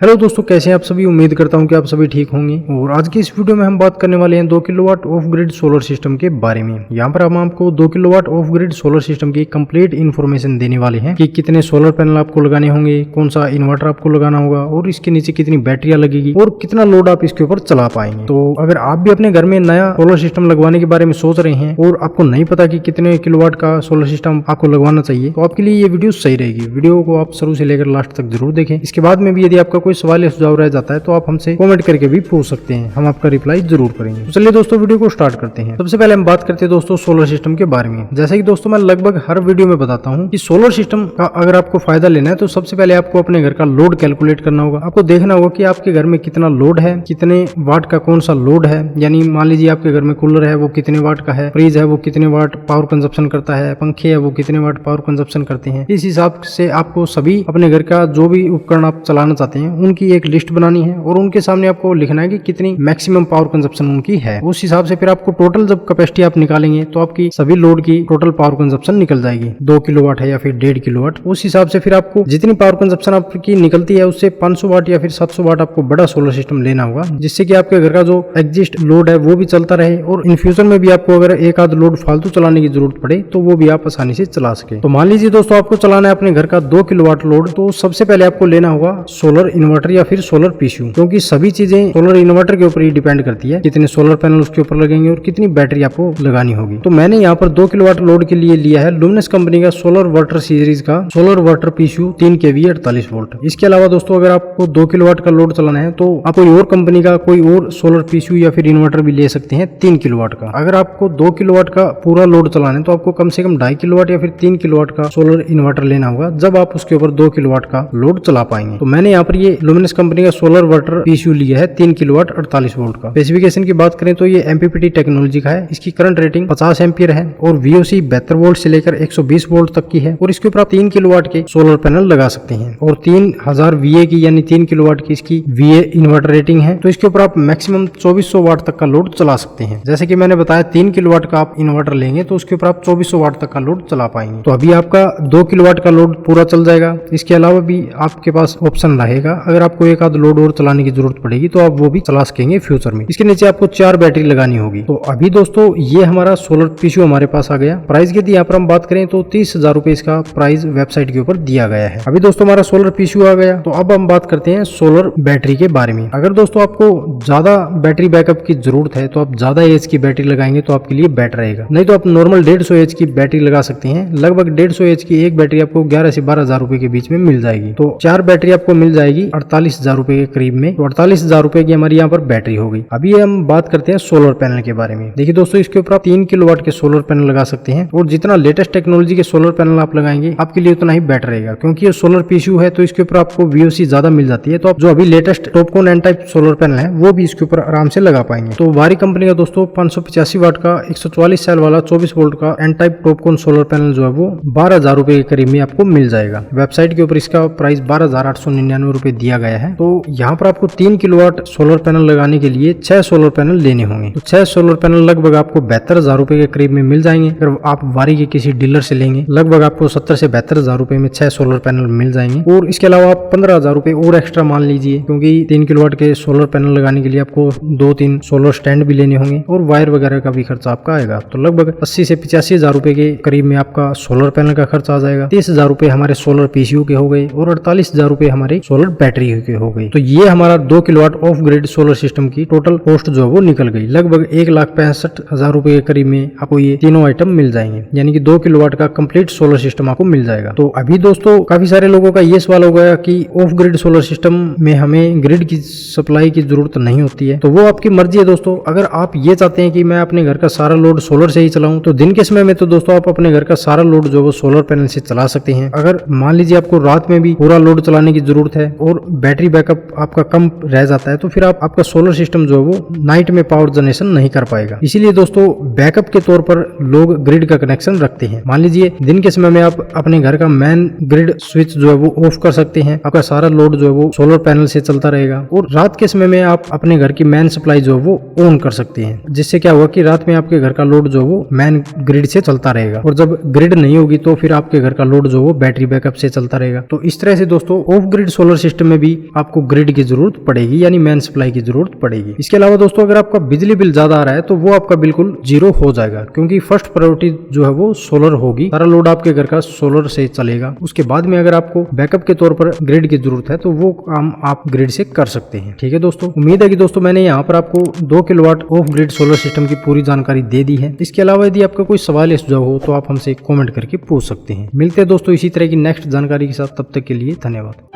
Hello दोस्तों, कैसे हैं आप सभी। उम्मीद करता हूं कि आप सभी ठीक होंगे। और आज की इस वीडियो में हम बात करने वाले हैं 2 kilowatt of grid solar system के बारे में। यहां पर हम आपको 2 kilowatt of grid solar system की कंप्लीट इन्फॉर्मेशन देने वाले हैं कि कितने सोलर पैनल आपको लगाने होंगे, कौन सा इन्वर्टर आपको लगाना होगा और इसके नीचे कितनी बैटरियां लगेगी और कितना लोड आप इसके ऊपर चला पाएंगे। तो अगर आप भी अपने घर में नया सोलर सिस्टम लगवाने के बारे में सोच रहे हैं और आपको नहीं पता कि कितने किलोवाट का सोलर सिस्टम आपको लगवाना चाहिए, तो आपके लिए ये वीडियो सही रहेगी। वीडियो को आप शुरू से लेकर लास्ट तक जरूर देखें। इसके बाद में भी यदि आपका कोई सवाल या सुझाव जाता है तो आप हमसे कमेंट करके भी पूछ सकते हैं, हम आपका रिप्लाई जरूर करेंगे। तो चलिए दोस्तों, वीडियो को स्टार्ट करते हैं। सबसे पहले हम बात करते हैं दोस्तों सोलर सिस्टम के बारे में। जैसे कि दोस्तों मैं लगभग हर वीडियो में बताता हूं कि सोलर सिस्टम का अगर आपको फायदा लेना है तो सबसे पहले आपको अपने घर का लोड कैलकुलेट करना होगा। आपको देखना होगा कि आपके घर में कितना लोड है, कितने वाट का कौन सा लोड है। यानी मान लीजिए आपके घर में कूलर है वो कितने वाट का है, फ्रिज है वो कितने वाट पावर कंजप्शन करता है, पंखे है वो कितने वाट पावर कंजप्शन करते हैं। इस हिसाब से आपको सभी अपने घर का जो भी उपकरण आप चलाना चाहते हैं उनकी एक लिस्ट बनानी है और उनके सामने आपको लिखना है कि कितनी मैक्सिमम पावर कंजप्शन उनकी है। उस हिसाब से फिर आपको टोटल जब कैपेसिटी आप निकालेंगे तो आपकी सभी लोड की टोटल पावर कंजप्शन निकल जाएगी। 2 किलोवाट है या फिर 1.5 किलोवाट, उस हिसाब से फिर आपको जितनी पावर कंजप्शन आपकी निकलती है उससे 500 वाट या फिर 700 वाट आपको बड़ा सोलर सिस्टम लेना होगा, जिससे कि आपके घर का जो एग्जिस्ट लोड है वो भी चलता रहे और इन फ्यूचर में भी आपको अगर एक आध लोड फालतू चलाने की जरूरत पड़े तो वो भी आप आसानी से चला सके। तो मान लीजिए दोस्तों आपको चलाना है अपने घर का 2 किलोवाट लोड, तो सबसे पहले आपको लेना होगा सोलर इन्वर्टर या फिर सोलर पीसीयू, क्योंकि सभी चीजें सोलर इन्वर्टर के ऊपर ही डिपेंड करती है, कितने सोलर पैनल उसके ऊपर लगेंगे और कितनी बैटरी आपको लगानी होगी। तो मैंने यहाँ पर 2 किलोवाट लोड के लिए लिया है लुमिनस कंपनी का सोलर वाटर सीरीज का solar water PCU 3 kV 48 volt. इसके अलावा दोस्तों अगर आपको 2 किलोवाट का लोड चलाना है तो आप कोई और कंपनी का कोई और सोलर पीसीयू या फिर इन्वर्टर भी ले सकते हैं 3 किलोवाट का। अगर आपको 2 किलोवाट का पूरा लोड चलाना है तो आपको कम से कम 2.5 किलोवाट या फिर 3 किलोवाट का सोलर इन्वर्टर लेना होगा, जब आप उसके ऊपर 2 किलोवाट का लोड चला पाएंगे। तो मैंने यहाँ पर ये लुमिनस कंपनी का सोलर वाटर पीसीयू लिया है 3 किलोवाट 48 वोल्ट का। स्पेसिफिकेशन की बात करें तो ये एमपीपीटी टेक्नोलॉजी का है। इसकी करंट रेटिंग 50 एम्पियर है और वीओसी 72 वोल्ट से लेकर 120 वोल्ट तक की है और इसके ऊपर आप 3 किलोवाट के सोलर पैनल लगा सकते हैं और 3000 VA की यानी 3 किलोवाट की इसकी VA इन्वर्टर रेटिंग है। तो इसके ऊपर आप मैक्सिमम 2400 वाट तक का लोड चला सकते हैं। जैसे कि मैंने बताया 3 किलोवाट का आप इन्वर्टर लेंगे तो उसके ऊपर आप 2400 वाट तक का लोड चला पाएंगे। तो अभी आपका 2 किलोवाट का लोड पूरा चल जाएगा। इसके अलावा भी आपके पास ऑप्शन रहेगा, अगर आपको एक आध लोड और चलाने की जरूरत पड़ेगी तो आप वो भी चला सकेंगे फ्यूचर में। इसके नीचे आपको 4 बैटरी लगानी होगी। तो अभी दोस्तों ये हमारा सोलर पीसीयू हमारे पास आ गया। प्राइस की यहाँ पर हम बात करें तो 30,000 रुपए इसका प्राइस वेबसाइट के ऊपर दिया गया है। अभी दोस्तों हमारा सोलर पीसीयू आ गया। तो अब हम बात करते हैं सोलर बैटरी के बारे में। अगर दोस्तों आपको ज्यादा बैटरी बैकअप की जरूरत है तो आप ज्यादा एच की बैटरी लगाएंगे तो आपके लिए बेटर रहेगा। नहीं तो आप नॉर्मल 150 एच की बैटरी लगा सकते हैं। लगभग 150 एच की एक बैटरी आपको 11 से 12,000 रुपए के बीच में मिल जाएगी। तो 4 बैटरी आपको मिल जाएगी 48,000 रुपए के करीब में। तो 48,000 रुपए की हमारी यहाँ पर बैटरी होगी। अभी हम बात करते हैं सोलर पैनल के बारे में। देखिए दोस्तों, इसके ऊपर आप 3 किलोवाट के सोलर पैनल लगा सकते हैं और जितना लेटेस्ट टेक्नोलॉजी के सोलर पैनल आप लगाएंगे आपके लिए उतना ही बेटर रहेगा, क्योंकि ये सोलर पीसीयू है तो इसके ऊपर आपको VOC ज्यादा मिल जाती है। तो आप जो अभी latest TOPCon N type solar panel है वो भी इसके ऊपर आराम से लगा पाएंगे। तो वारी कंपनी का दोस्तों 585 वाट का 144 सेल वाला 24 वोल्ट का N type TOPCon solar panel जो है वो 12,000 रुपए के करीब में आपको मिल जाएगा। वेबसाइट के ऊपर इसका प्राइस 12,899 रुपए दिया गया है। तो यहाँ पर आपको 3 किलोवाट सोलर पैनल लगाने के लिए 6 सोलर पैनल लेने होंगे। तो 6 सोलर पैनल लगभग आपको 72,000 रुपए के करीब में मिल जाएंगे। अगर आप वारी के किसी डीलर से लेंगे लगभग आपको 70 से 72,000 रुपए में 6 सोलर पैनल मिल जाएंगे। और इसके अलावा आप 15,000 रुपए और एक्स्ट्रा मान लीजिए, क्योंकि 3 किलोवाट के सोलर पैनल लगाने के लिए आपको 2-3 सोलर स्टैंड भी लेने होंगे और वायर वगैरह का भी खर्चा आपका आएगा। तो लगभग 80 से 85,000 रुपए के करीब में आपका सोलर पैनल का खर्चा आ जाएगा। 30,000 रुपए हमारे सोलर पीसीयू के हो गए और 48,000 रुपए हमारे सोलर बैटरी के हो गई। तो ये हमारा 2 kilowatt of grid solar system की टोटल कॉस्ट जो है वो निकल गई। लगभग 1,65,000 रुपए के करीब में आपको ये तीनों आइटम मिल जाएंगे, यानी कि 2 किलोवाट का कंप्लीट सोलर सिस्टम आपको मिल जाएगा। तो अभी दोस्तों काफी सारे लोगों का ये सवाल हो गया कि ऑफ ग्रिड सोलर सिस्टम में हमें ग्रिड की सप्लाई की जरूरत नहीं होती है। तो वो आपकी मर्जी है दोस्तों। अगर आप ये चाहते हैं कि मैं अपने घर का सारा लोड सोलर से ही चलाऊं तो दिन के समय में तो दोस्तों आप अपने घर का सारा लोड जो वो सोलर पैनल से चला सकते हैं। अगर मान लीजिए आपको रात में भी पूरा लोड चलाने की जरूरत है और बैटरी बैकअप आपका कम रह जाता है तो फिर आपका सोलर सिस्टम जो है वो नाइट में पावर जनरेशन नहीं कर पाएगा। इसीलिए दोस्तों बैकअप के तौर पर लोग ग्रिड का कनेक्शन रखते हैं। मान लीजिए दिन के समय में आप अपने घर का मेन ग्रिड स्विच जो है वो ऑफ कर सकते हैं, आपका सारा लोड जो है वो सोलर पैनल से चलता रहेगा। और रात के समय में आप अपने घर की मेन सप्लाई जो है वो ऑन कर सकते हैं, जिससे क्या होगा कि रात में आपके घर का लोड जो है वो मेन ग्रिड से चलता रहेगा और जब ग्रिड नहीं होगी तो फिर आपके घर का लोड जो वो बैटरी बैकअप से चलता रहेगा। तो इस तरह से दोस्तों of grid solar system system में भी आपको ग्रिड की जरूरत पड़ेगी, यानी मेन सप्लाई की जरूरत पड़ेगी। इसके अलावा दोस्तों अगर आपका बिजली बिल ज्यादा आ रहा है तो वो आपका बिल्कुल जीरो हो जाएगा, क्योंकि फर्स्ट प्रायोरिटी जो है वो सोलर होगी। सारा लोड आपके घर का सोलर से चलेगा। उसके बाद में अगर आपको बैकअप के तौर पर ग्रिड की जरूरत है तो वो काम आप ग्रिड से कर सकते हैं। ठीक है दोस्तों, उम्मीद है कि दोस्तों मैंने यहाँ पर आपको 2 kilowatt of grid solar system की पूरी जानकारी दे दी है। इसके अलावा यदि आपका कोई सवाल या सुझाव हो तो आप हमसे कमेंट करके पूछ सकते हैं। मिलते हैं दोस्तों इसी तरह की नेक्स्ट जानकारी के साथ, तब तक के लिए धन्यवाद।